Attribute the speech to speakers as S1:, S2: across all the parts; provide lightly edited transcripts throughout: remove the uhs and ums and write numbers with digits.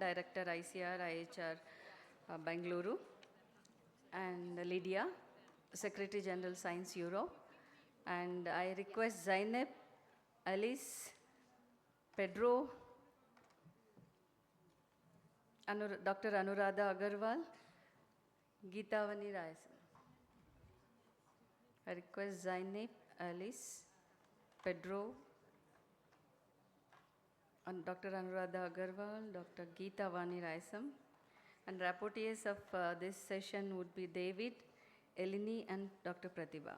S1: Director ICR, IHR, Bengaluru, and Lydia, Secretary General Science Europe. And I request Zainab, Alice, Pedro, Dr. Anuradha Agarwal, Geetavani Rayasan. I request Zainab, Alice, Pedro, and Dr. Anuradha Agarwal, Dr. Geetavani Rayasan. And rapporteurs of this session would be David, Eleni, and Dr. Pratibha.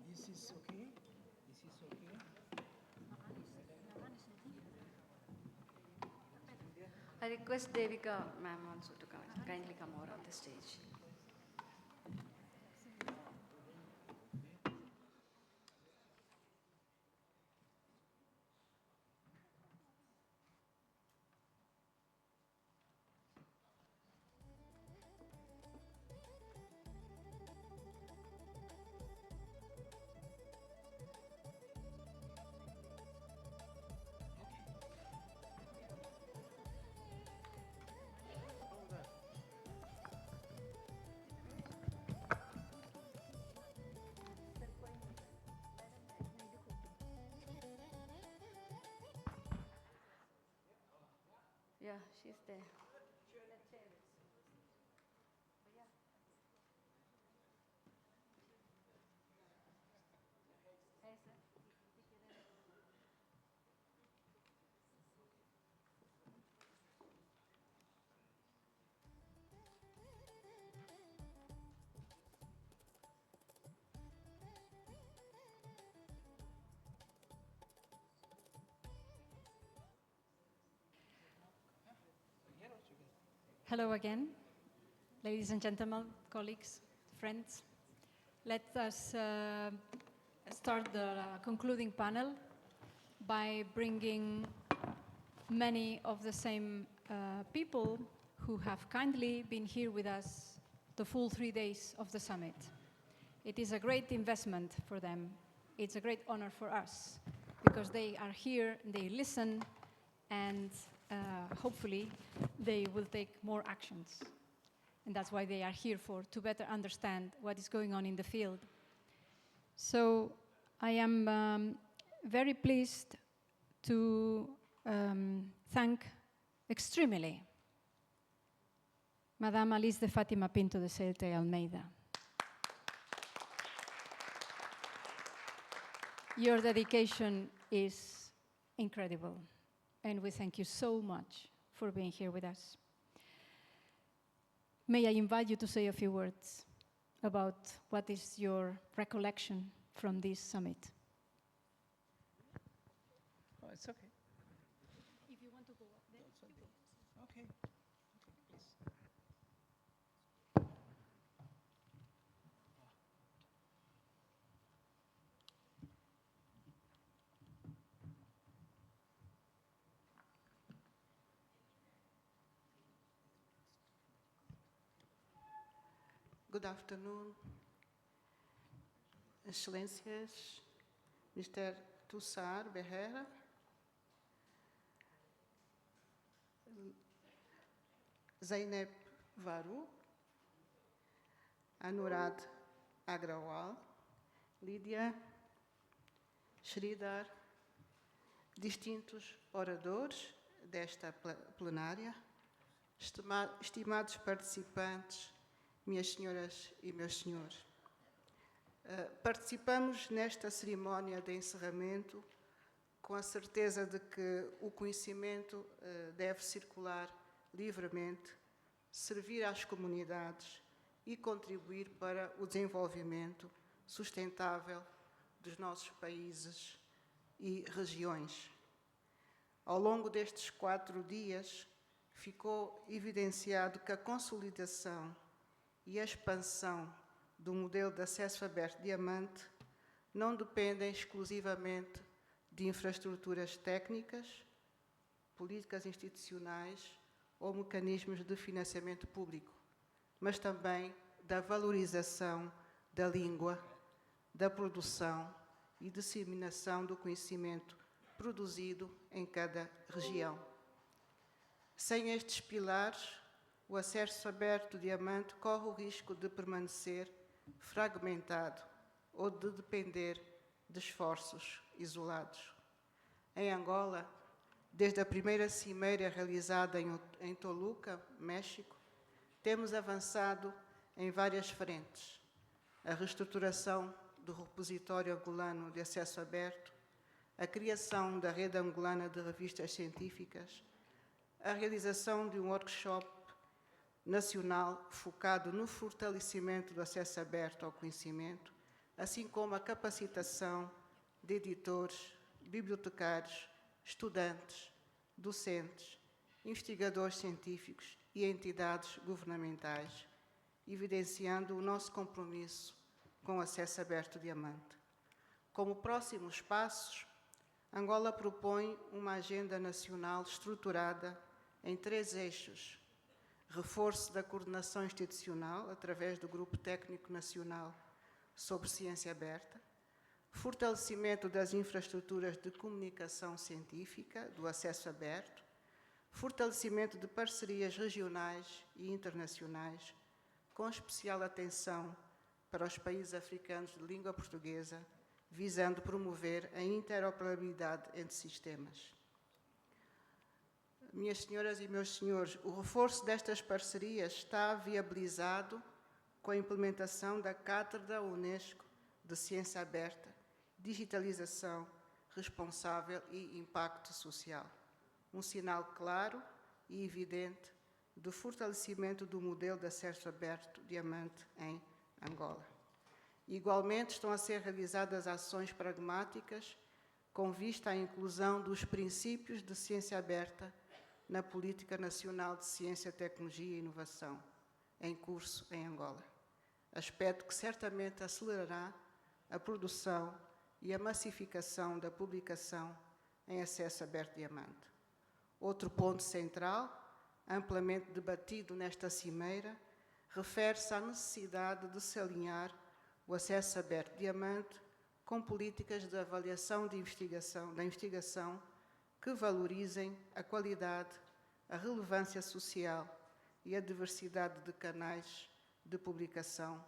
S2: This is okay. This is okay.
S1: I request Devika ma'am also to come, kindly come over on the stage. Yeah, she's there.
S3: Hello again, ladies and gentlemen, colleagues, friends. Let us start the concluding panel by bringing many of the same people who have kindly been here with us the full 3 days of the summit. It is a great investment for them. It's a great honor for us because they are here, they listen, and hopefully they will take more actions. And that's why they are here for, to better understand what is going on in the field. So I am very pleased to thank extremely Madame Alice de Fatima Pinto de Celte Almeida. Your dedication is incredible. And we thank you so much for being here with us. May I invite you to say a few words about what is your recollection from this summit?
S2: Oh, it's okay.
S3: If you want to go up there.
S2: Okay. Okay, please.
S4: Good afternoon, Excelências, Mr. Tussar Becerra, Zainab Varu, Anurad Agrawal, Lídia, Sridhar, distintos oradores desta plenária, estimados participantes, minhas senhoras e meus senhores. Participamos nesta cerimónia de encerramento com a certeza de que o conhecimento deve circular livremente, servir às comunidades e contribuir para o desenvolvimento sustentável dos nossos países e regiões. Ao longo destes 4 dias, ficou evidenciado que a consolidação e a expansão do modelo de acesso aberto diamante não dependem exclusivamente de infraestruturas técnicas, políticas institucionais ou mecanismos de financiamento público, mas também da valorização da língua, da produção e disseminação do conhecimento produzido em cada região. Sem estes pilares, o acesso aberto do diamante corre o risco de permanecer fragmentado ou de depender de esforços isolados. Em Angola, desde a primeira cimeira realizada em Toluca, México, temos avançado em várias frentes. A reestruturação do repositório angolano de acesso aberto, a criação da rede angolana de revistas científicas, a realização de um workshop nacional focado no fortalecimento do acesso aberto ao conhecimento, assim como a capacitação de editores, bibliotecários, estudantes, docentes, investigadores científicos e entidades governamentais, evidenciando o nosso compromisso com o acesso aberto ao diamante. Como próximos passos, Angola propõe uma agenda nacional estruturada em 3 eixos: reforço da coordenação institucional através do Grupo Técnico Nacional sobre Ciência Aberta, fortalecimento das infraestruturas de comunicação científica, do acesso aberto, fortalecimento de parcerias regionais e internacionais, com especial atenção para os países africanos de língua portuguesa, visando promover a interoperabilidade entre sistemas. Minhas senhoras e meus senhores, o reforço destas parcerias está viabilizado com a implementação da Cátedra Unesco de Ciência Aberta, Digitalização Responsável e Impacto Social. Um sinal claro e evidente do fortalecimento do modelo de acesso aberto diamante em Angola. Igualmente, estão a ser realizadas ações pragmáticas com vista à inclusão dos princípios de ciência aberta na Política Nacional de Ciência, Tecnologia e Inovação, em curso em Angola. Aspecto que certamente acelerará a produção e a massificação da publicação em acesso aberto diamante. Outro ponto central, amplamente debatido nesta cimeira, refere-se à necessidade de se alinhar o acesso aberto diamante com políticas de avaliação da investigação que valorizem a qualidade, a relevância social e a diversidade de canais de publicação,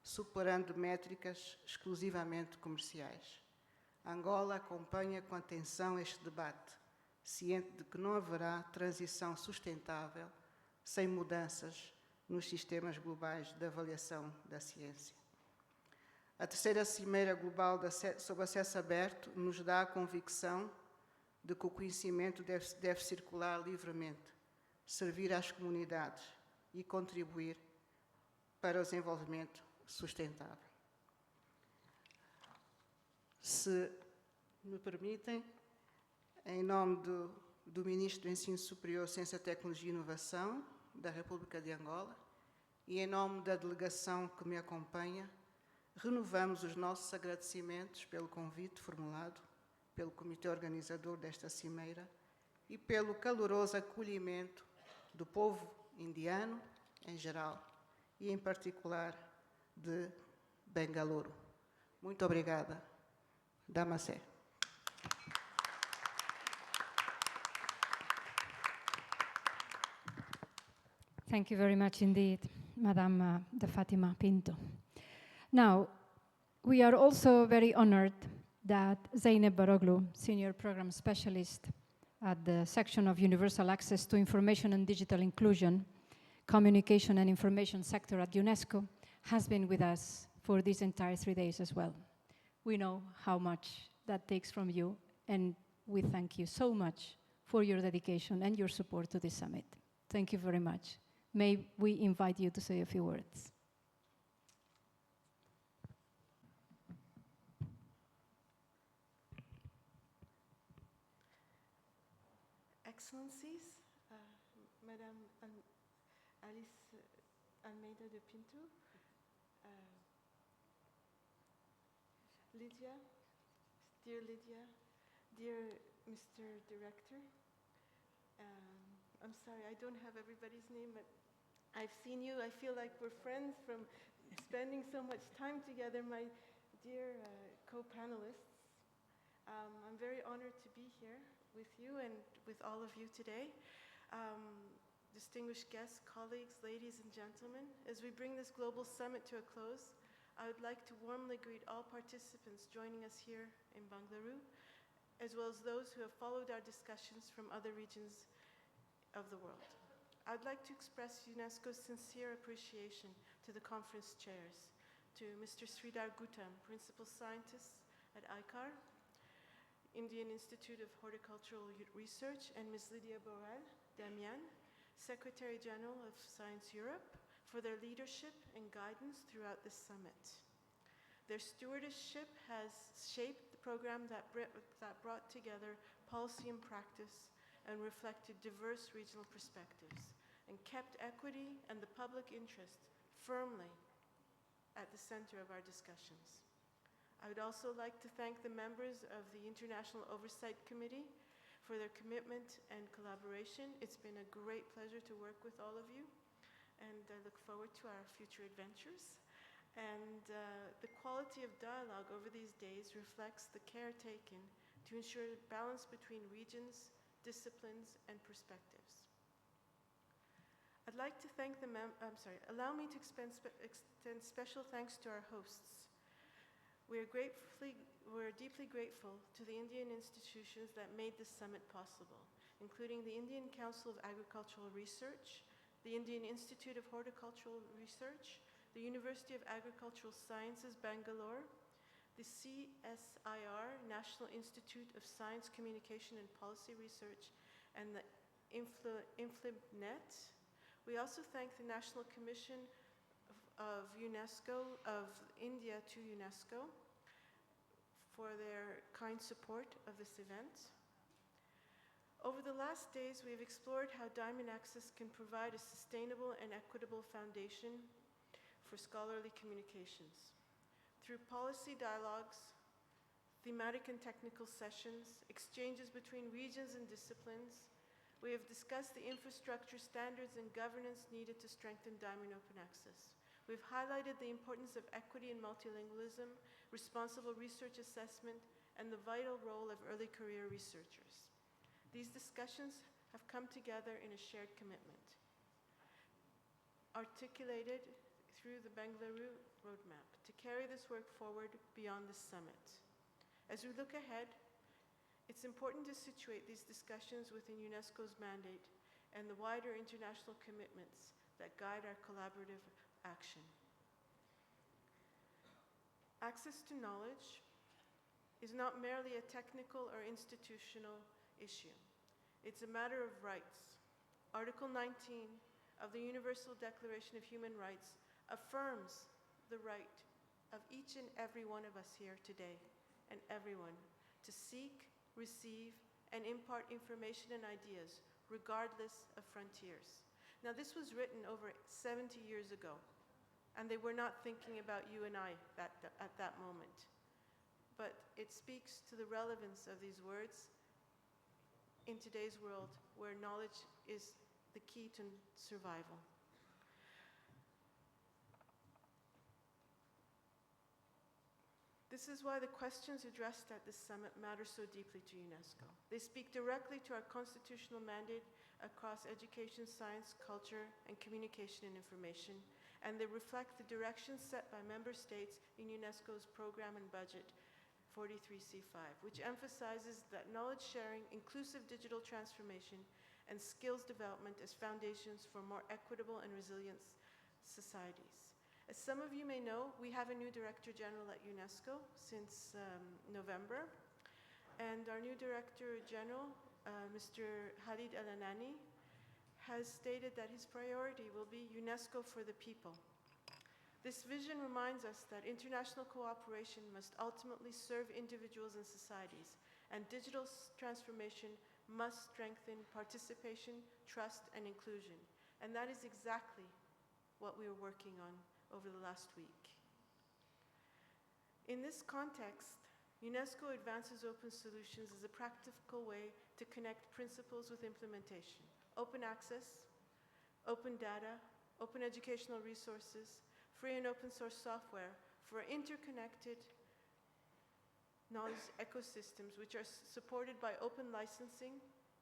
S4: superando métricas exclusivamente comerciais. Angola acompanha com atenção este debate, ciente de que não haverá transição sustentável sem mudanças nos sistemas globais de avaliação da ciência. A terceira Cimeira Global sobre Acesso Aberto nos dá a convicção de que o conhecimento deve circular livremente, servir às comunidades e contribuir para o desenvolvimento sustentável. Se me permitem, em nome do Ministro do Ensino Superior, Ciência, Tecnologia e Inovação da República de Angola e em nome da delegação que me acompanha, renovamos os nossos agradecimentos pelo convite formulado pelo Comitê Organizador desta Cimeira e pelo caloroso acolhimento do povo indiano em geral e, em particular, de Bengaluru. Muito obrigada. Namaste.
S3: Thank you very much indeed, Madame de Fatima Pinto. Now, we are also very honored that Zeynep Baroglu, Senior Program Specialist at the Section of Universal Access to Information and Digital Inclusion, Communication and Information Sector at UNESCO, has been with us for these entire 3 days as well. We know how much that takes from you, and we thank you so much for your dedication and your support to this summit. Thank you very much. May we invite you to say a few words.
S2: Excellencies, Madame Alice Almeida de Pinto, Lydia, dear Mr. Director, I'm sorry, I don't have everybody's name, but I've seen you. I feel like we're friends from spending so much time together, my dear co-panelists. I'm very honored to be here with you and with all of you today. Distinguished guests, colleagues, ladies and gentlemen, as we bring this global summit to a close, I would like to warmly greet all participants joining us here in Bengaluru, as well as those who have followed our discussions from other regions of the world. I'd like to express UNESCO's sincere appreciation to the conference chairs, to Mr. Sridhar Guttam, Principal Scientist at ICAR, Indian Institute of Horticultural Research, and Ms. Lydia Borel-Damian, Secretary General of Science Europe, for their leadership and guidance throughout this summit. Their stewardship has shaped the program that brought together policy and practice and reflected diverse regional perspectives and kept equity and the public interest firmly at the center of our discussions. I would also like to thank the members of the International Oversight Committee for their commitment and collaboration. It's been a great pleasure to work with all of you, and I look forward to our future adventures. And the quality of dialogue over these days reflects the care taken to ensure balance between regions, disciplines, and perspectives. I'd like to thank allow me to extend special thanks to our hosts. We're deeply grateful to the Indian institutions that made this summit possible, including the Indian Council of Agricultural Research, the Indian Institute of Horticultural Research, the University of Agricultural Sciences, Bangalore, the CSIR, National Institute of Science, Communication and Policy Research, and the InflibNet. We also thank the National Commission of UNESCO, of India to UNESCO, for their kind support of this event. Over the last days, we have explored how Diamond Access can provide a sustainable and equitable foundation for scholarly communications. Through policy dialogues, thematic and technical sessions, exchanges between regions and disciplines, we have discussed the infrastructure, standards, and governance needed to strengthen Diamond Open Access. We've highlighted the importance of equity and multilingualism, responsible research assessment, and the vital role of early career researchers. These discussions have come together in a shared commitment, articulated through the Bengaluru roadmap, to carry this work forward beyond this summit. As we look ahead, it's important to situate these discussions within UNESCO's mandate and the wider international commitments that guide our collaborative action. Access to knowledge is not merely a technical or institutional issue. It's a matter of rights. Article 19 of the Universal Declaration of Human Rights affirms the right of each and every one of us here today, and everyone, to seek, receive, and impart information and ideas, regardless of frontiers. Now, this was written over 70 years ago, and they were not thinking about you and I at that moment. But it speaks to the relevance of these words in today's world, where knowledge is the key to survival. This is why the questions addressed at this summit matter so deeply to UNESCO. They speak directly to our constitutional mandate across education, science, culture, and communication and information, and they reflect the direction set by member states in UNESCO's program and budget 43C5, which emphasizes that knowledge sharing, inclusive digital transformation, and skills development as foundations for more equitable and resilient societies. As some of you may know, we have a new Director General at UNESCO since November, and our new Director General, Mr. Khalid El-Anani, has stated that his priority will be UNESCO for the people. This vision reminds us that international cooperation must ultimately serve individuals and societies, and digital transformation must strengthen participation, trust, and inclusion. And that is exactly what we are working on over the last week. In this context, UNESCO advances open solutions as a practical way to connect principles with implementation, open access, open data, open educational resources, free and open source software for interconnected knowledge ecosystems which are supported by open licensing,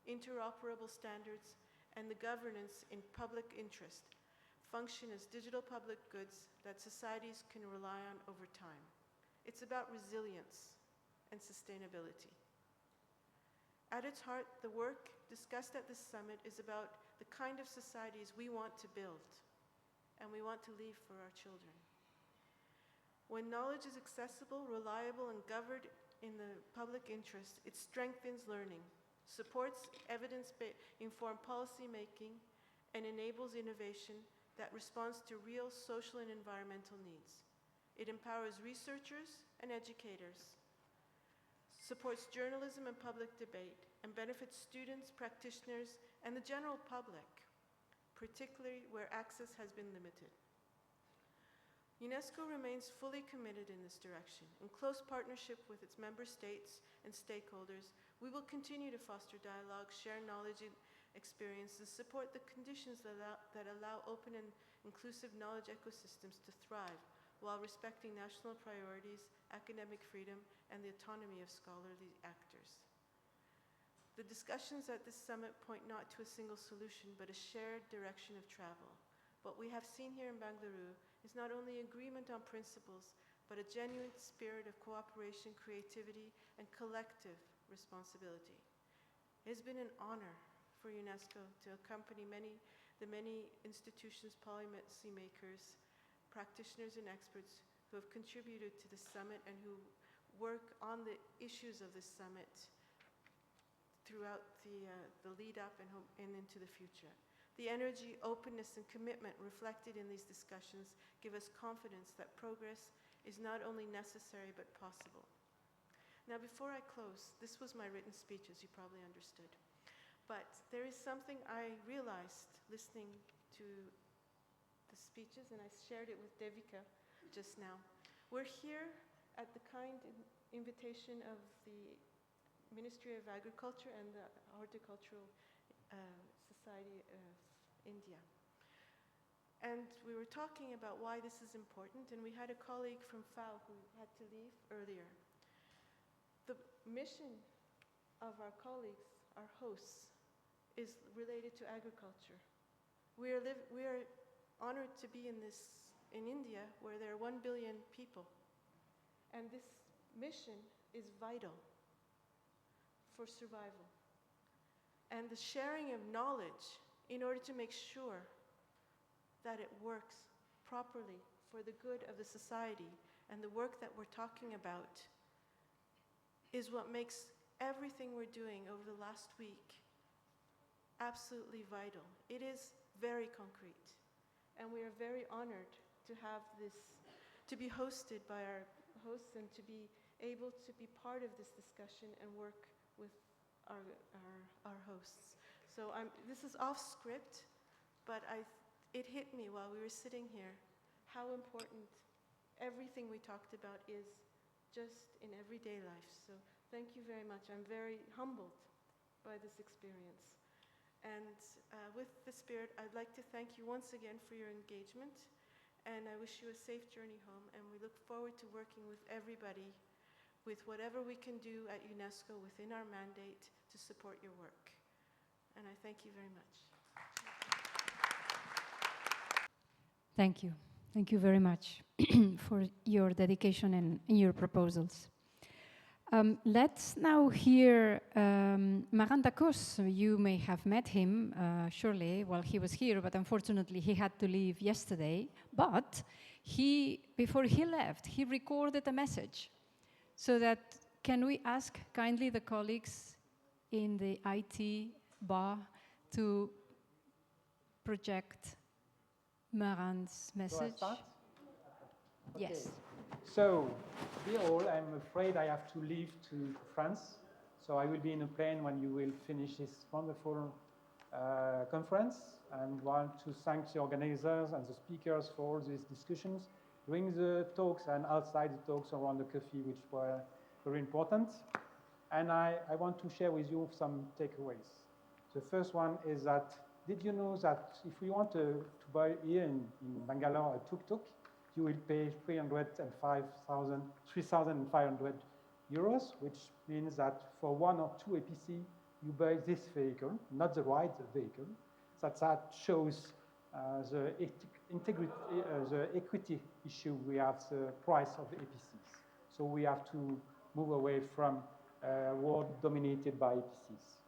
S2: interoperable standards, and the governance in public interest, function as digital public goods that societies can rely on over time. It's about resilience and sustainability. At its heart, the work discussed at this summit is about the kind of societies we want to build and we want to leave for our children. When knowledge is accessible, reliable, and governed in the public interest, it strengthens learning, supports evidence-informed policy making, and enables innovation that responds to real social and environmental needs. It empowers researchers and educators, supports journalism and public debate, and benefits students, practitioners, and the general public, particularly where access has been limited. UNESCO remains fully committed in this direction. In close partnership with its member states and stakeholders, we will continue to foster dialogue, share knowledge and experiences, support the conditions that allow open and inclusive knowledge ecosystems to thrive while respecting national priorities, academic freedom, and the autonomy of scholarly actors. The discussions at this summit point not to a single solution, but a shared direction of travel. What we have seen here in Bengaluru is not only agreement on principles, but a genuine spirit of cooperation, creativity, and collective responsibility. It has been an honor for UNESCO to accompany the many institutions, policy makers, practitioners, and experts who have contributed to the summit and who work on the issues of this summit throughout the lead up and into the future. The energy, openness, and commitment reflected in these discussions give us confidence that progress is not only necessary but possible. Now, before I close, this was my written speech, as you probably understood. But there is something I realized listening to the speeches, and I shared it with Devika just now. We're here at the kind invitation of the Ministry of Agriculture and the Horticultural Society of India. And we were talking about why this is important, and we had a colleague from FAO who had to leave earlier. The mission of our colleagues, our hosts, is related to agriculture. We are honored to be in India, where there are 1 billion people. And this mission is vital for survival. And the sharing of knowledge in order to make sure that it works properly for the good of the society and the work that we're talking about is what makes everything we're doing over the last week absolutely vital. It is very concrete. And we are very honored to have this, to be hosted by our hosts and to be able to be part of this discussion and work with our hosts. So this is off script, but it hit me while we were sitting here how important everything we talked about is just in everyday life. So thank you very much. I'm very humbled by this experience. And with the spirit, I'd like to thank you once again for your engagement, and I wish you a safe journey home, and we look forward to working with everybody with whatever we can do at UNESCO within our mandate to support your work. And I thank you very much.
S3: Thank you. Thank you very much for your dedication and your proposals. Let's now hear Maranda Kos. You may have met him, surely, while he was here, but unfortunately he had to leave yesterday. But before he left, he recorded a message. So that, can we ask kindly the colleagues in the IT bar to project Maran's message?
S5: Do I start? Okay.
S3: Yes.
S5: So, dear all, I'm afraid I have to leave to France. So I will be in a plane when you will finish this wonderful conference. And want to thank the organizers and the speakers for all these discussions during the talks and outside the talks around the coffee, which were very important. And I want to share with you some takeaways. The first one is that, did you know that if we want to buy here in Bangalore a tuk-tuk, you will pay 3,500 euros, which means that for 1 or 2 APC, you buy this vehicle, not the ride vehicle. That shows the equity issue we have, the price of the APCs. So we have to move away from a world dominated by APCs.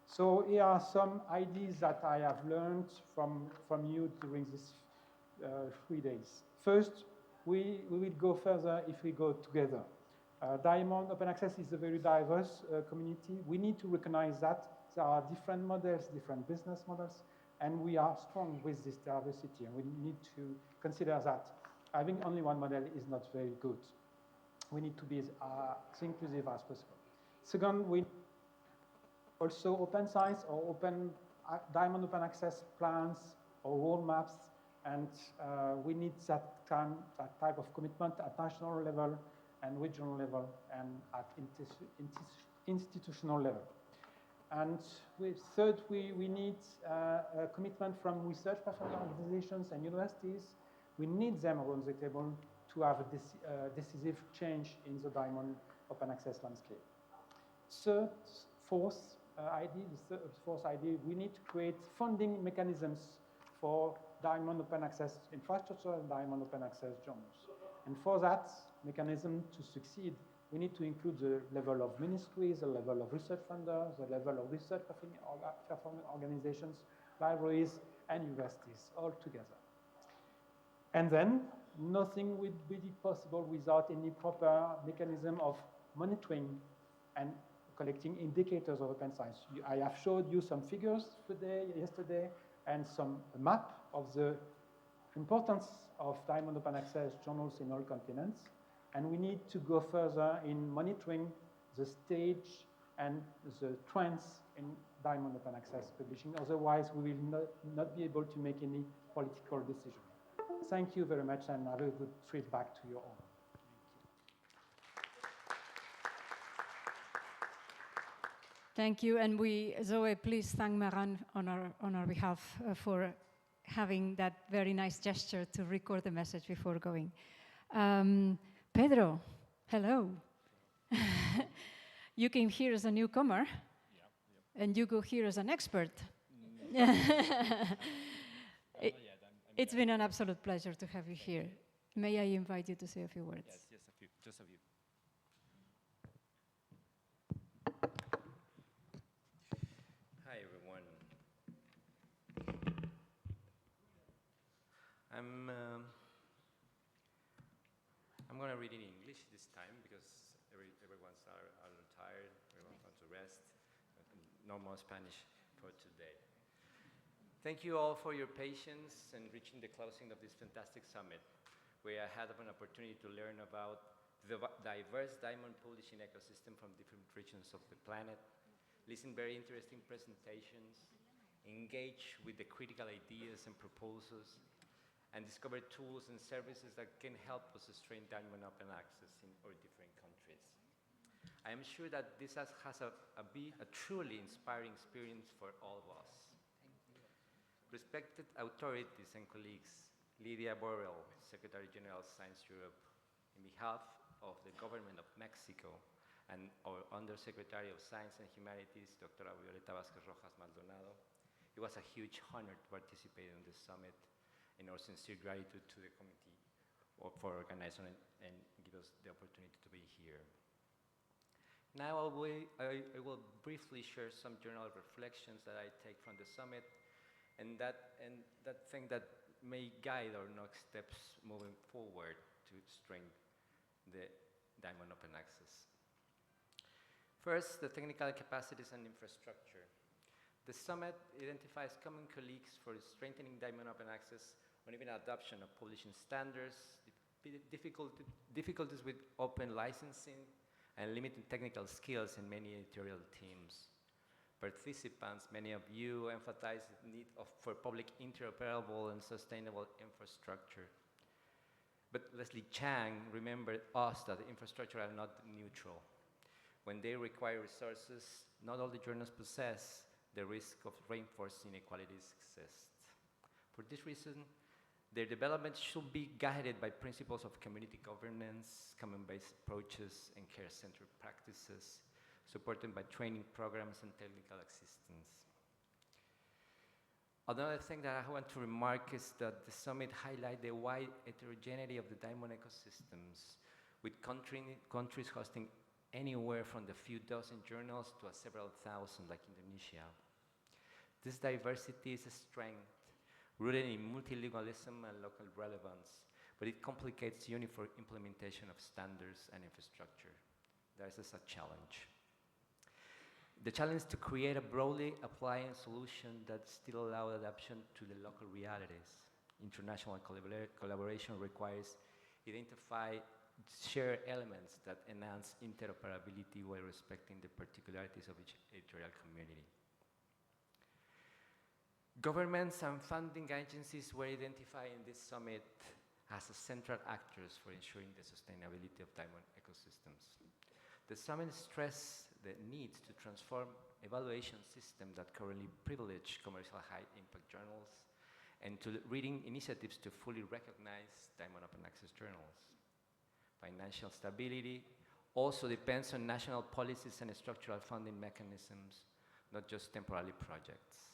S5: So here are some ideas that I have learned from you during these 3 days. First, we will go further if we go together. Diamond Open Access is a very diverse community. We need to recognize that there are different models, different business models, and we are strong with this diversity, and we need to consider that having only one model is not very good. We need to be as inclusive as possible. Second, we also open science or open Diamond Open Access plans or roadmaps, and we need that type of commitment at national level and regional level and at institutional level. And third, we need a commitment from research organizations and universities. We need them around the table to have a decisive change in the Diamond Open Access landscape. Fourth idea, we need to create funding mechanisms for Diamond Open Access infrastructure and Diamond Open Access journals. And for that mechanism to succeed, we need to include the level of ministries, the level of research funders, the level of research performing organizations, libraries, and universities all together. And then nothing would be possible without any proper mechanism of monitoring and collecting indicators of open science. I have showed you some figures yesterday, and some map of the importance of Diamond Open Access journals in all continents. And we need to go further in monitoring the stage and the trends in Diamond Open Access publishing. Otherwise, we will not be able to make any political decision. Thank you very much, and have a good trip back to your own.
S3: Thank you, and Zoe, please thank Maran on our behalf for having that very nice gesture to record the message before going. Pedro, hello. You came here as a newcomer, and you go here as an expert. It's been an absolute pleasure to have you here. May I invite you to say a few words?
S6: Yes, a few, just a few. Hi, everyone. I'm going to read in English this time because everyone's a little tired. Everyone wants to rest. No more Spanish for today. Thank you all for your patience in reaching the closing of this fantastic summit, where I had an opportunity to learn about the diverse diamond publishing ecosystem from different regions of the planet, listen very interesting presentations, engage with the critical ideas and proposals, and discover tools and services that can help us strengthen diamond open access in our different countries. I am sure that this has been a truly inspiring experience for all of us. Respected authorities and colleagues, Lydia Borrell, Secretary General of Science Europe, in behalf of the government of Mexico and our Undersecretary of Science and Humanities, Dr. Violeta Vázquez Rojas Maldonado, it was a huge honor to participate in this summit, and our sincere gratitude to the committee for organizing it and give us the opportunity to be here. Now I will briefly share some journal reflections that I take from the summit, and that thing that may guide our next steps moving forward to strengthen the Diamond Open Access. First, the technical capacities and infrastructure. The summit identifies common colleagues for strengthening Diamond Open Access on even adoption of publishing standards, difficulties with open licensing, and limited technical skills in many editorial teams. Participants, many of you emphasize the need for public interoperable and sustainable infrastructure. But Leslie Chang remembered us that the infrastructure are not neutral. When they require resources, not all the journals possess, the risk of reinforcing inequalities exists. For this reason, their development should be guided by principles of community governance, common-based approaches, and care-centered practices, supported by training programs and technical assistance. Another thing that I want to remark is that the summit highlighted the wide heterogeneity of the diamond ecosystems, with countries hosting anywhere from the few dozen journals to several thousand, like Indonesia. This diversity is a strength, rooted in multilingualism and local relevance, but it complicates uniform implementation of standards and infrastructure. This is a challenge. The challenge is to create a broadly applying solution that still allows adaptation to the local realities. International collaboration requires identify shared elements that enhance interoperability while respecting the particularities of each editorial community. Governments and funding agencies were identified in this summit as central actors for ensuring the sustainability of diamond ecosystems. The summit stressed the need to transform evaluation systems that currently privilege commercial high-impact journals and to reading initiatives to fully recognize diamond open access journals. Financial stability also depends on national policies and structural funding mechanisms, not just temporary projects.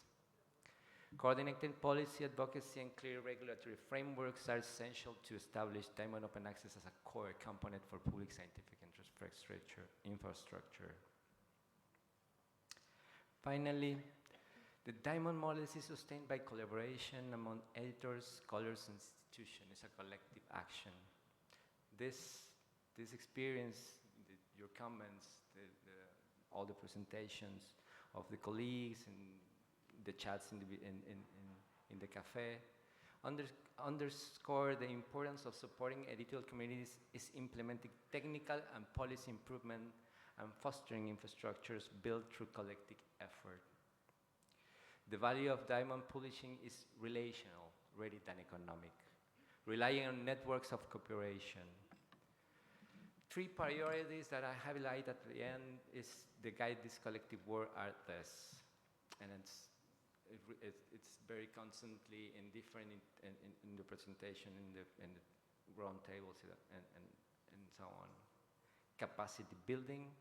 S6: Coordinated policy advocacy and clear regulatory frameworks are essential to establish diamond open access as a core component for public scientific infrastructure. Finally, the diamond model is sustained by collaboration among editors, scholars, and institutions. It's a collective action. This experience, your comments, all the presentations of the colleagues and the chats in the cafe underscore the importance of supporting editorial communities is implementing technical and policy improvement and fostering infrastructures built through collective effort. The value of diamond publishing is relational rather than economic, relying on networks of cooperation. 3 priorities that I highlight at the end is the guide this collective work are this, and it's very constantly in different in the presentation, in the round tables and so on. Capacity building,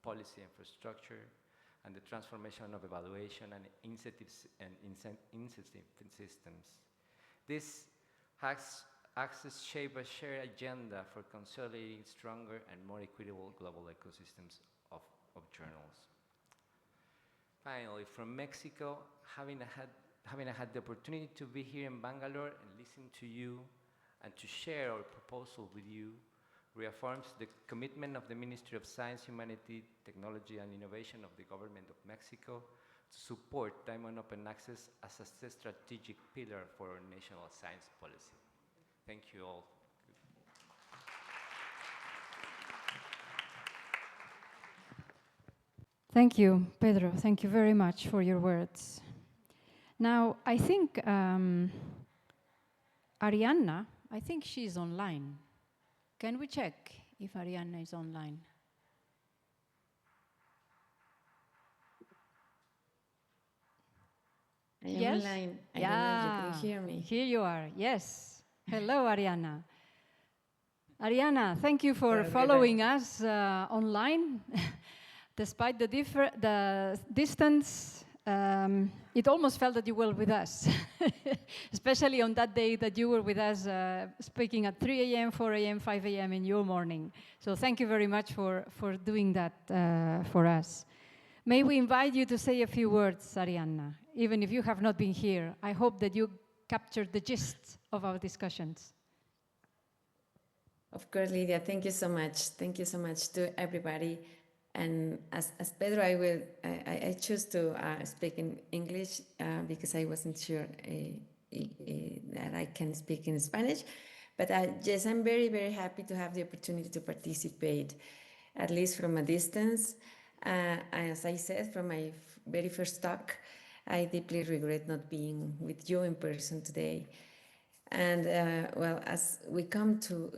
S6: policy infrastructure, and the transformation of evaluation and incentive systems. This acts as shape a shared agenda for consolidating stronger and more equitable global ecosystems of journals. Finally, from Mexico, having had the opportunity to be here in Bangalore and listen to you and to share our proposal with you reaffirms the commitment of the Ministry of Science, Humanity, Technology and Innovation of the Government of Mexico to support diamond open access as a strategic pillar for our national science policy. Thank you all.
S3: Thank you, Pedro. Thank you very much for your words. Now, I think Arianna, I think she's online. Can we check if Arianna is online?
S7: I am online. I don't know if you can hear me.
S3: Here you are, yes. Hello, Arianna. Arianna, thank you for following us online. Despite the distance, it almost felt that you were with us, especially on that day that you were with us speaking at 3 a.m., 4 a.m., 5 a.m. in your morning. So thank you very much for doing that for us. May we invite you to say a few words, Arianna, even if you have not been here. I hope that you captured the gist of our discussions.
S7: Of course, Lydia, thank you so much. Thank you so much to everybody. And as Pedro, I choose to speak in English because I wasn't sure that I can speak in Spanish. But yes, I'm very, very happy to have the opportunity to participate, at least from a distance. As I said from my very first talk, I deeply regret not being with you in person today. And well, as we come to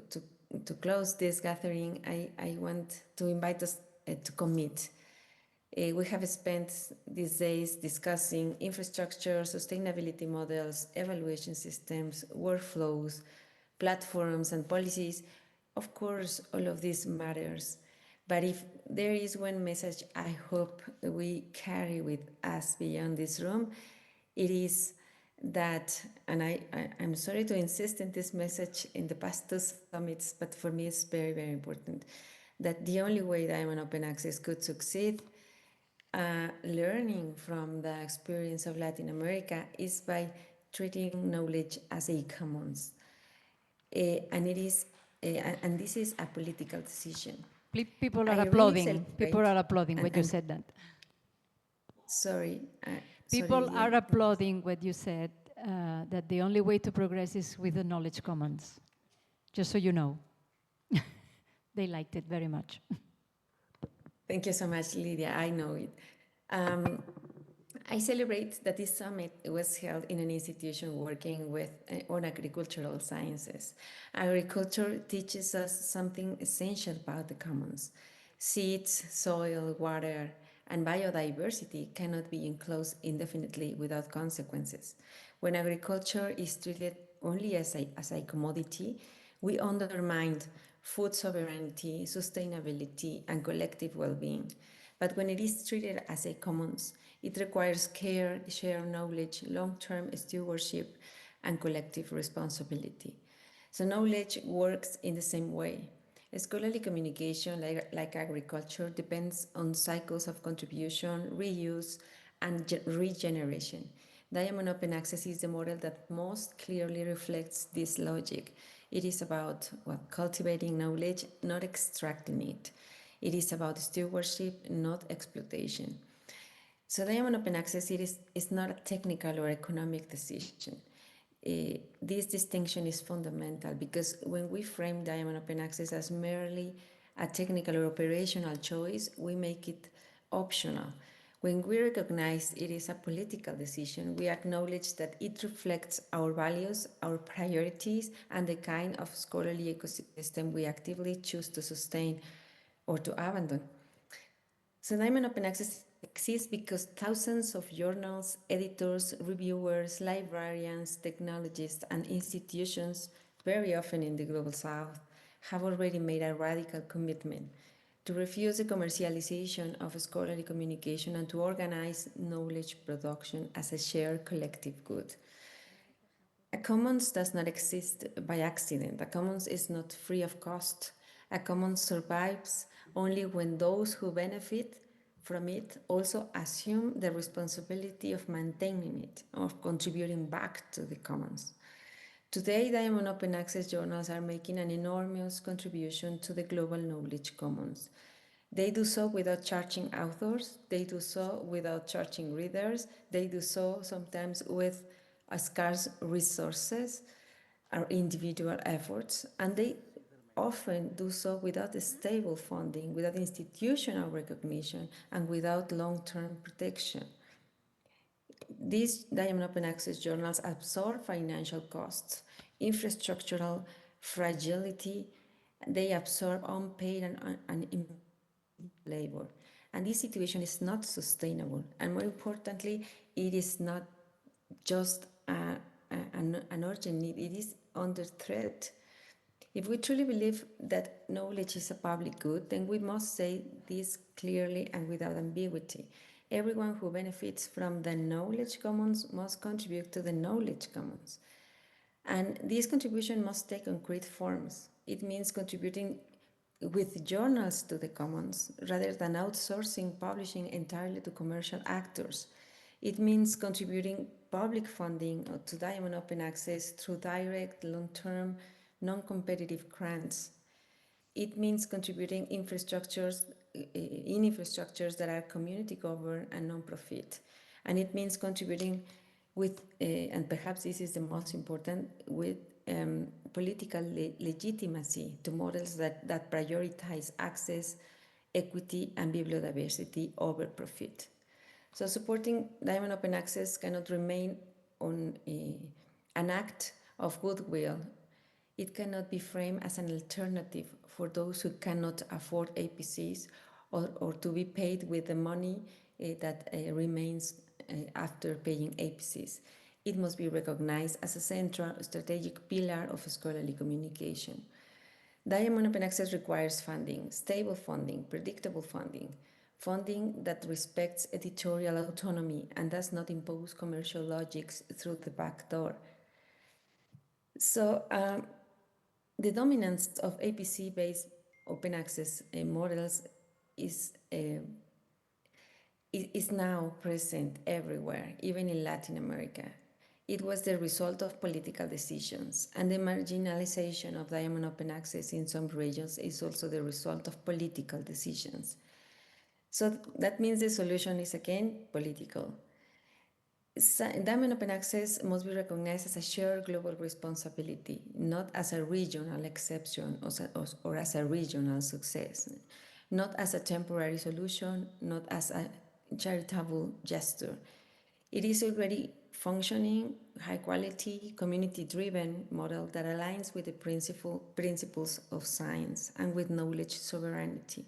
S7: close this gathering, I want to invite us to commit We have spent these days discussing infrastructure, sustainability models, evaluation systems, workflows, platforms, and policies. Of course, all of this matters. But if there is one message I hope we carry with us beyond this room, it is that, and I'm sorry to insist in this message in the past two summits, but for me it's very, very important, that the only way Diamond Open Access could succeed, learning from the experience of Latin America, is by treating knowledge as a commons. And this is a political decision.
S3: People are
S7: I really
S3: applauding.
S7: celebrate-
S3: People are applauding when you
S7: and-
S3: said that.
S7: Sorry.
S3: People
S7: sorry,
S3: are
S7: Lydia.
S3: applauding what you said, that the only way to progress is with the knowledge commons. Just so you know. They liked it very much.
S7: Thank you so much, Lydia. I know it. I celebrate that this summit was held in an institution working with on agricultural sciences. Agriculture teaches us something essential about the commons. Seeds, soil, water, and biodiversity cannot be enclosed indefinitely without consequences. When agriculture is treated only as a commodity, we undermine food sovereignty, sustainability, and collective well-being. But when it is treated as a commons, it requires care, shared knowledge, long-term stewardship, and collective responsibility. So knowledge works in the same way. Scholarly communication, like agriculture, depends on cycles of contribution, reuse, and regeneration. Diamond Open Access is the model that most clearly reflects this logic. It is about cultivating knowledge, not extracting it. It is about stewardship, not exploitation. So Diamond Open Access is not a technical or economic decision. This distinction is fundamental because when we frame Diamond Open Access as merely a technical or operational choice, we make it optional. When we recognize it is a political decision, we acknowledge that it reflects our values, our priorities, and the kind of scholarly ecosystem we actively choose to sustain or to abandon. So Diamond Open Access exists because thousands of journals, editors, reviewers, librarians, technologists, and institutions, very often in the Global South, have already made a radical commitment to refuse the commercialization of scholarly communication and to organize knowledge production as a shared collective good. A commons does not exist by accident. A commons is not free of cost. A commons survives only when those who benefit from it also assume the responsibility of maintaining it, of contributing back to the commons. Today, Diamond Open Access journals are making an enormous contribution to the global knowledge commons. They do so without charging authors, they do so without charging readers, they do so sometimes with scarce resources or individual efforts, and they often do so without stable funding, without institutional recognition, and without long-term protection. These Diamond Open Access journals absorb financial costs, infrastructural fragility, they absorb unpaid and labor. And this situation is not sustainable. And more importantly, it is not just an urgent need, it is under threat. If we truly believe that knowledge is a public good, then we must say this clearly and without ambiguity. Everyone who benefits from the knowledge commons must contribute to the knowledge commons. And this contribution must take concrete forms. It means contributing with journals to the commons rather than outsourcing publishing entirely to commercial actors. It means contributing public funding to Diamond Open Access through direct, long-term, non-competitive grants. It means contributing in infrastructures that are community governed and non-profit. And it means contributing with, and perhaps this is the most important, with political legitimacy to models that prioritize access, equity, and bibliodiversity over profit. So supporting Diamond Open Access cannot remain on an act of goodwill. It cannot be framed as an alternative for those who cannot afford APCs or to be paid with the money that remains after paying APCs. It must be recognized as a central strategic pillar of scholarly communication. Diamond Open Access requires funding, stable funding, predictable funding, funding that respects editorial autonomy and does not impose commercial logics through the back door. So the dominance of APC-based open access models is now present everywhere, even in Latin America. It was the result of political decisions, and the marginalization of Diamond Open Access in some regions is also the result of political decisions. So that means the solution is again political. Diamond Open Access must be recognized as a shared global responsibility, not as a regional exception or as a regional success, not as a temporary solution, not as a charitable gesture. It is already functioning, high-quality, community-driven model that aligns with the principles of science and with knowledge sovereignty.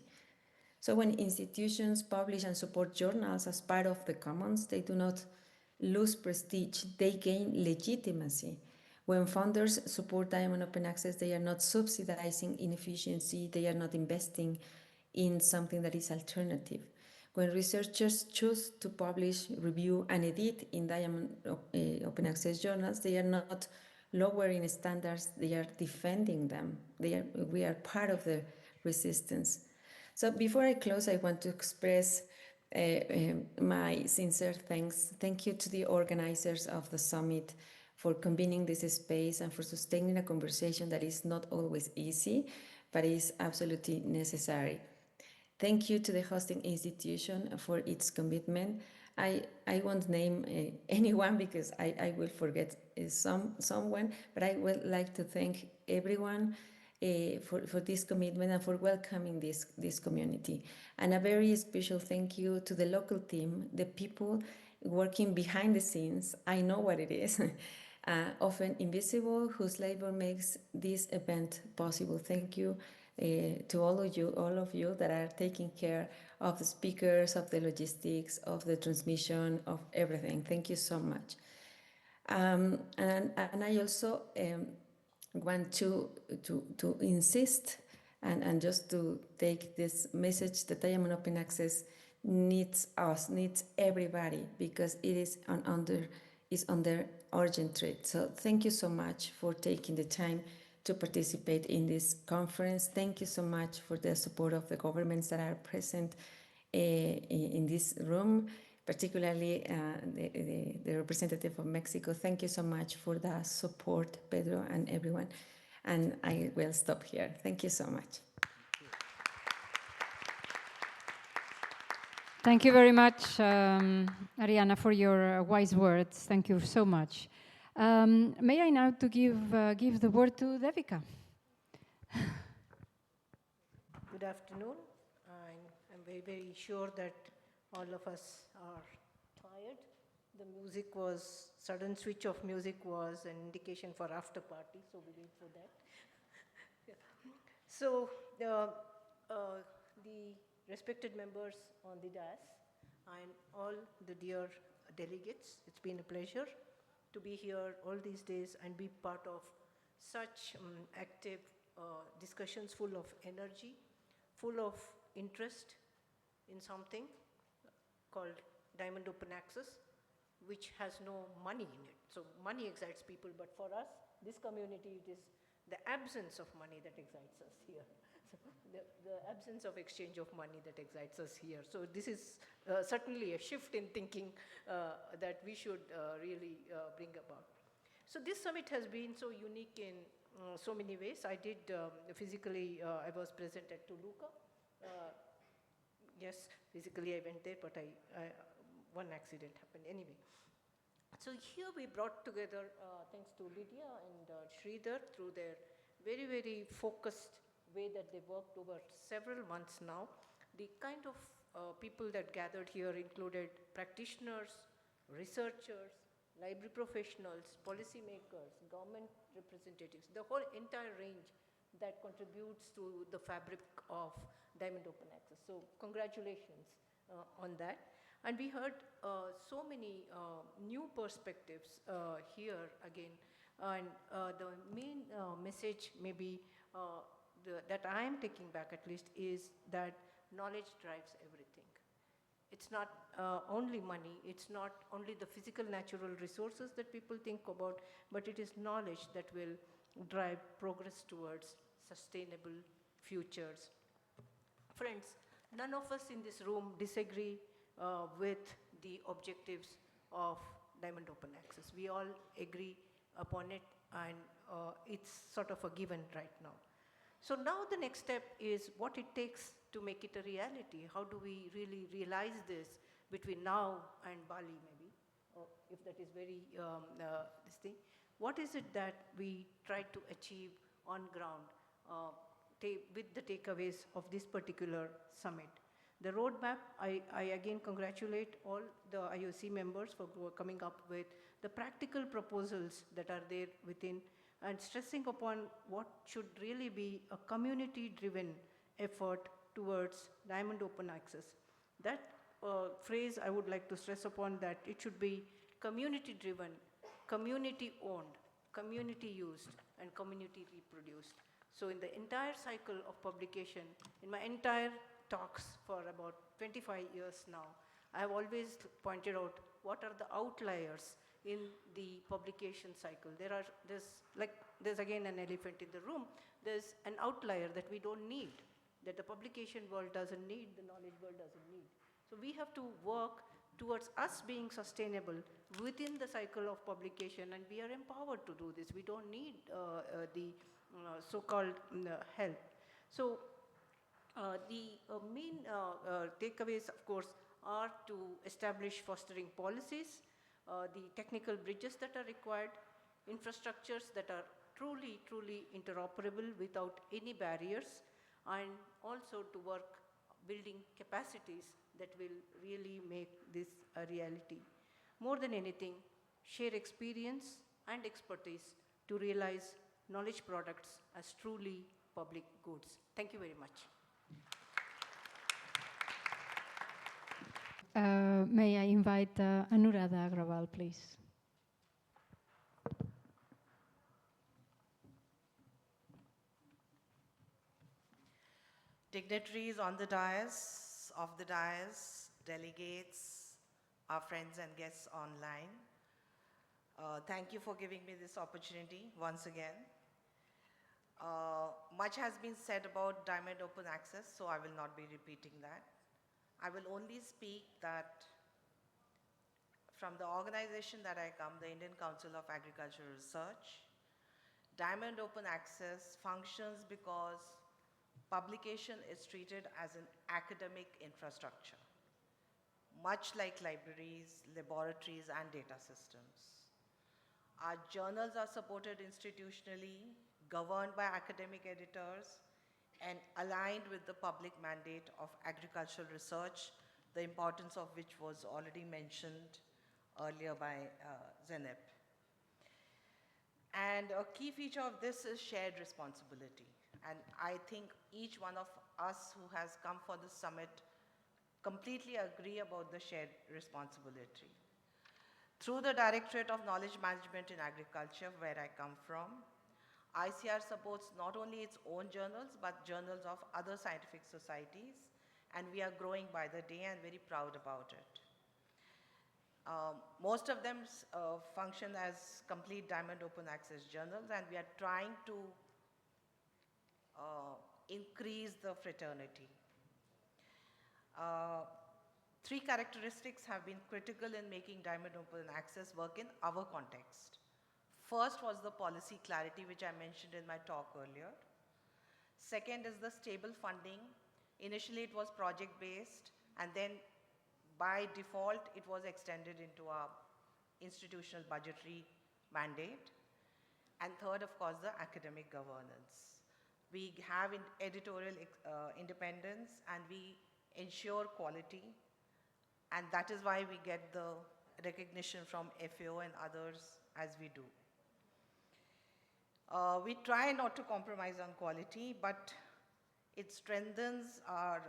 S7: So when institutions publish and support journals as part of the commons, they do not lose prestige, they gain legitimacy. When funders support Diamond Open Access, they are not subsidizing inefficiency, they are not investing in something that is alternative. When researchers choose to publish, review, and edit in Diamond Open Access journals, they are not lowering standards, they are defending them. We are part of the resistance. So before I close, I want to express my sincere thanks. Thank you to the organizers of the summit for convening this space and for sustaining a conversation that is not always easy, but is absolutely necessary. Thank you to the hosting institution for its commitment. I won't name anyone because I will forget someone, but I would like to thank everyone for this commitment and for welcoming this community. And a very special thank you to the local team, the people working behind the scenes. I know what it is, often invisible, whose labor makes this event possible. Thank you to all of you that are taking care of the speakers, of the logistics, of the transmission, of everything. Thank you so much. And I also want to insist and just to take this message that Diamond Open Access needs us, needs everybody, because it is under urgent threat. So thank you so much for taking the time to participate in this conference. Thank you so much for the support of the governments that are present in this room, particularly the representative of Mexico. Thank you so much for the support, Pedro and everyone. And I will stop here. Thank you so much.
S3: Thank you very much, Ariana, for your wise words. Thank you so much. May I now to give the word to Devika.
S8: Good afternoon. I'm very, very sure that all of us are tired. The music was, sudden switch of music was an indication for after party, so we wait for that. Yeah. So the respected members on the dais and all the dear delegates, it's been a pleasure to be here all these days and be part of such active discussions full of energy, full of interest in something called Diamond Open Access, which has no money in it. So money excites people, but for us, this community, it is the absence of money that excites us here. So the absence of exchange of money that excites us here. So this is certainly a shift in thinking that we should really bring about. So this summit has been so unique in so many ways. I did physically, I was present at Toluca. Yes, physically I went there, but one accident happened anyway. So here we brought together, thanks to Lydia and Sridhar, through their very, very focused way that they worked over several months now. The kind of people that gathered here included practitioners, researchers, library professionals, policymakers, government representatives, the whole entire range that contributes to the fabric of Diamond Open Access. So congratulations on that. And we heard so many new perspectives here again. And the main message maybe that I am taking back at least is that knowledge drives everything. It's not only money, it's not only the physical natural resources that people think about, but it is knowledge that will drive progress towards sustainable futures. Friends, none of us in this room disagree with the objectives of Diamond Open Access. We all agree upon it, and it's sort of a given right now. So now the next step is what it takes to make it a reality. How do we really realize this between now and Bali maybe, or if that is very this thing. What is it that we try to achieve on ground with the takeaways of this particular summit? The roadmap, I again congratulate all the IOC members for coming up with the practical proposals that are there within, and stressing upon what should really be a community-driven effort towards Diamond Open Access. That phrase I would like to stress upon, that it should be community-driven, community-owned, community-used, and community-reproduced. So in the entire cycle of publication, in my entire talks for about 25 years now, I have always pointed out what are the outliers in the publication cycle. There's again an elephant in the room. There's an outlier that we don't need, that the publication world doesn't need, the knowledge world doesn't need. So we have to work towards us being sustainable within the cycle of publication, and we are empowered to do this. We don't need the so-called help. So the main takeaways, of course, are to establish fostering policies, the technical bridges that are required, infrastructures that are truly, truly interoperable without any barriers, and also to work building capacities that will really make this a reality. More than anything, share experience and expertise to realize knowledge products as truly public goods. Thank you very much.
S3: May I invite Anuradha Agrawal, please?
S9: Dignitaries on the dais, off the dais, delegates, our friends and guests online. Thank you for giving me this opportunity once again. Much has been said about Diamond Open Access, so I will not be repeating that. I will only speak that from the organization that I come, the Indian Council of Agricultural Research, Diamond Open Access functions because publication is treated as an academic infrastructure, much like libraries, laboratories, and data systems. Our journals are supported institutionally, governed by academic editors, and aligned with the public mandate of agricultural research, the importance of which was already mentioned earlier by Zeynep. And a key feature of this is shared responsibility. And I think each one of us who has come for this summit completely agree about the shared responsibility. Through the Directorate of Knowledge Management in Agriculture, where I come from, ICR supports not only its own journals, but journals of other scientific societies, and we are growing by the day and very proud about it. Most of them function as complete Diamond Open Access journals, and we are trying to increase the fraternity. Three characteristics have been critical in making Diamond Open Access work in our context. First was the policy clarity, which I mentioned in my talk earlier. Second is the stable funding. Initially, it was project-based, and then by default, it was extended into our institutional budgetary mandate. And third, of course, the academic governance. We have editorial independence, and we ensure quality, and that is why we get the recognition from FAO and others as we do. We try not to compromise on quality, but It strengthens our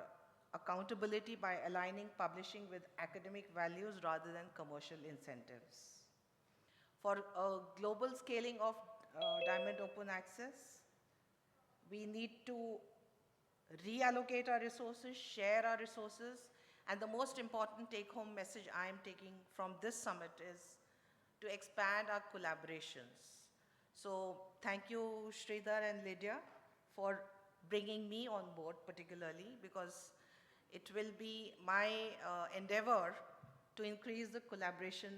S9: accountability by aligning publishing with academic values rather than commercial incentives. For a global scaling of Diamond Open Access, we need to reallocate our resources, share our resources, and the most important take-home message I am taking from this summit is to expand our collaborations. So thank you, Sridhar and Lydia, for bringing me on board particularly, because it will be my endeavor to increase the collaboration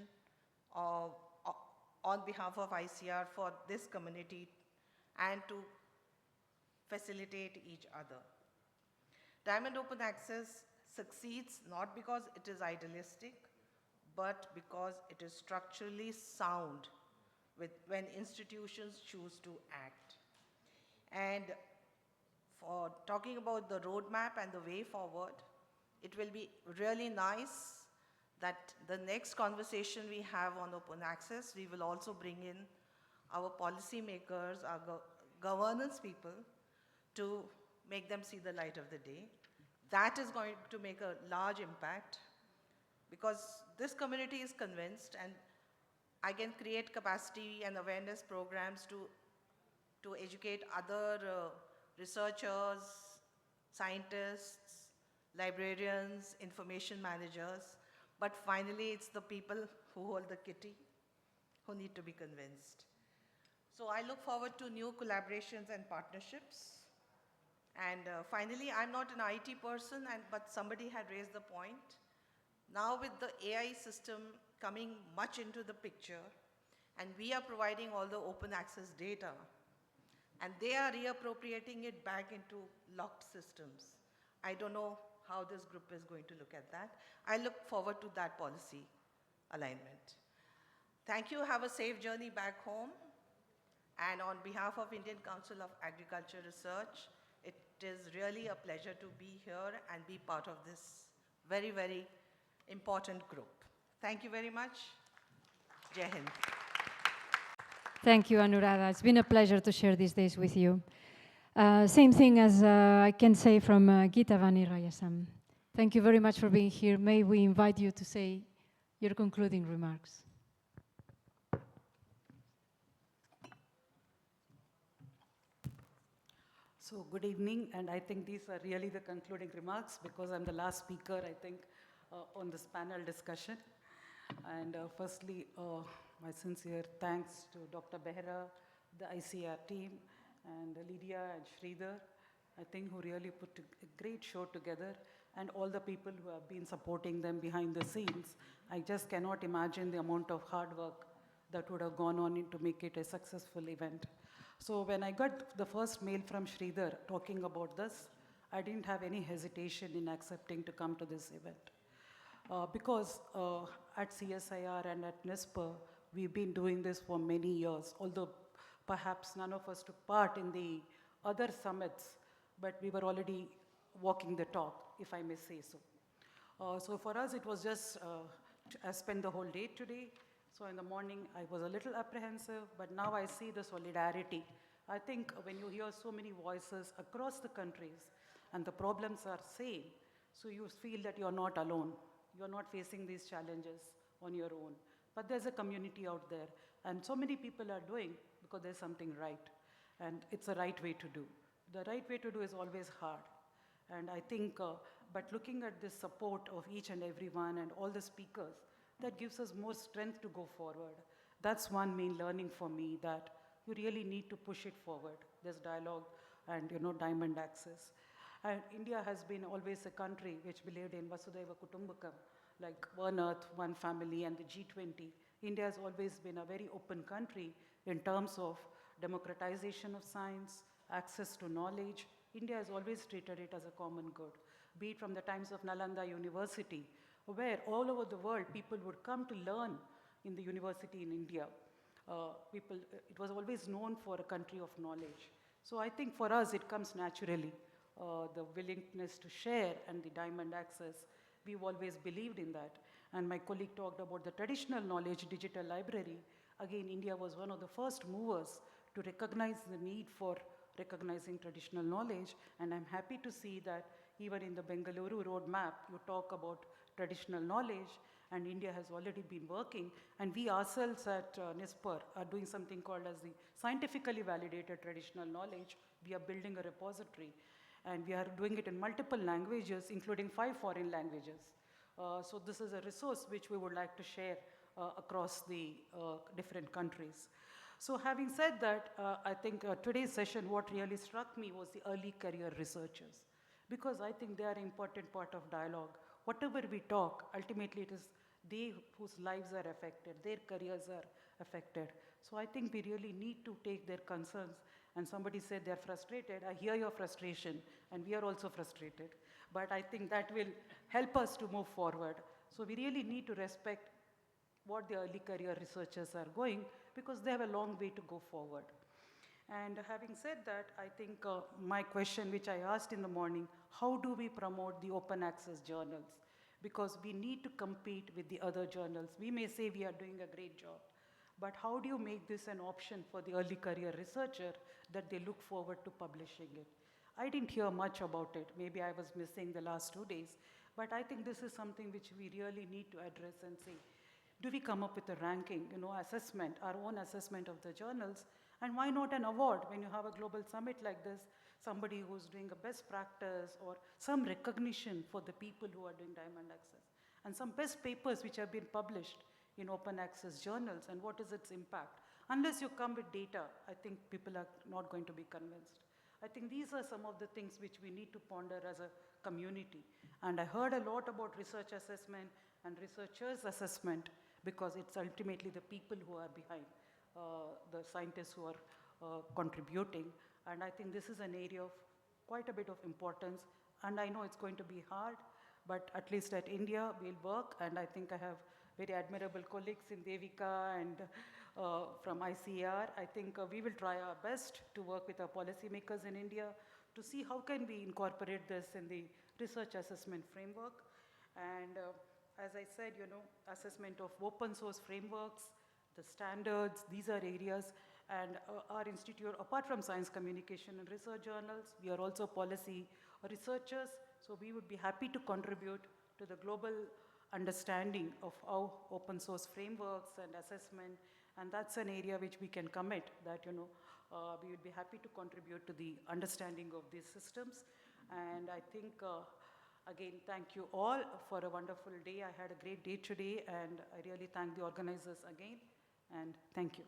S9: on behalf of ICR for this community and to facilitate each other. Diamond Open Access succeeds not because it is idealistic, but because it is structurally sound when institutions choose to act. And for talking about the roadmap and the way forward, it will be really nice that the next conversation we have on open access, we will also bring in our policy makers, our governance people, to make them see the light of the day. That is going to make a large impact, because this community is convinced, and I can create capacity and awareness programs to educate other researchers, scientists, librarians, information managers, but finally it's the people who hold the kitty who need to be convinced. So I look forward to new collaborations and partnerships. And finally, I'm not an IT person, but somebody had raised the point. Now with the AI system coming much into the picture, and we are providing all the open access data, and they are reappropriating it back into locked systems. I don't know how this group is going to look at that. I look forward to that policy alignment. Thank you. Have a safe journey back home. And on behalf of Indian Council of Agriculture Research, it is really a pleasure to be here and be part of this very, very important group. Thank you very much. Jai Hind.
S3: Thank you, Anuradha. It's been a pleasure to share these days with you. Same thing as I can say from Geetavani Rayasam. Thank you very much for being here. May we invite you to say your concluding remarks.
S10: So good evening, and I think these are really the concluding remarks because I'm the last speaker, I think, on this panel discussion. And firstly, my sincere thanks to Dr. Behra, the ICR team, and Lydia and Sridhar, I think, who really put a great show together, and all the people who have been supporting them behind the scenes. I just cannot imagine the amount of hard work that would have gone on to make it a successful event. So when I got the first mail from Sridhar talking about this, I didn't have any hesitation in accepting to come to this event. Because at CSIR and at NISPER, we've been doing this for many years, although perhaps none of us took part in the other summits, but we were already walking the talk, if I may say so. So for us, it was just, I spent the whole day today. So in the morning, I was a little apprehensive, but now I see the solidarity. I think when you hear so many voices across the countries and the problems are same, so you feel that you're not alone. You're not facing these challenges on your own. But there's a community out there, and so many people are doing because there's something right, and it's a right way to do. The right way to do is always hard. And I think, but looking at the support of each and every one and all the speakers, that gives us more strength to go forward. That's one main learning for me, that you really need to push it forward. There's dialogue and, diamond access. And India has been always a country which believed in Vasudhaiva Kutumbakam, like one earth, one family, and the G20. India has always been a very open country in terms of democratization of science, access to knowledge. India has always treated it as a common good, be it from the times of Nalanda University, where all over the world people would come to learn in the university in India. It was always known for a country of knowledge. So I think for us it comes naturally, the willingness to share and the diamond access. We've always believed in that. And my colleague talked about the traditional knowledge digital library. Again, India was one of the first movers to recognize the need for recognizing traditional knowledge. And I'm happy to see that even in the Bengaluru roadmap, you talk about traditional knowledge, and India has already been working. And we ourselves at NISPER are doing something called as the scientifically validated traditional knowledge. We are building a repository, and we are doing it in multiple languages, including 5 foreign languages. So this is a resource which we would like to share across the different countries. So having said that, I think today's session, what really struck me was the early career researchers, because I think they are an important part of dialogue. Whatever we talk, ultimately it is they whose lives are affected, their careers are affected. So I think we really need to take their concerns. And somebody said they're frustrated. I hear your frustration, and we are also frustrated. But I think that will help us to move forward. So we really need to respect what the early career researchers are going, because they have a long way to go forward. And having said that, I think my question, which I asked in the morning, how do we promote the open access journals? Because we need to compete with the other journals. We may say we are doing a great job, but how do you make this an option for the early career researcher that they look forward to publishing it? I didn't hear much about it. Maybe I was missing the last 2 days, but I think this is something which we really need to address and say, do we come up with a ranking, assessment, our own assessment of the journals? And why not an award when you have a global summit like this, somebody who's doing a best practice or some recognition for the people who are doing diamond access, and some best papers which have been published in open access journals, and what is its impact? Unless you come with data, I think people are not going to be convinced. I think these are some of the things which we need to ponder as a community. And I heard a lot about research assessment and researchers' assessment, because it's ultimately the people who are behind, the scientists who are contributing. And I think this is an area of quite a bit of importance. And I know it's going to be hard, but at least at India, we'll work. And I think I have very admirable colleagues in Devika and from ICAR. I think we will try our best to work with our policymakers in India to see how can we incorporate this in the research assessment framework. And as I said, assessment of open source frameworks, the standards, these are areas. And our institute, apart from science communication and research journals, we are also policy researchers. So we would be happy to contribute to the global understanding of how open source frameworks and assessment, and that's an area which we can commit that, we would be happy to contribute to the understanding of these systems. And I think, again, thank you all for a wonderful day. I had a great day today, and I really thank the organizers again, and thank you.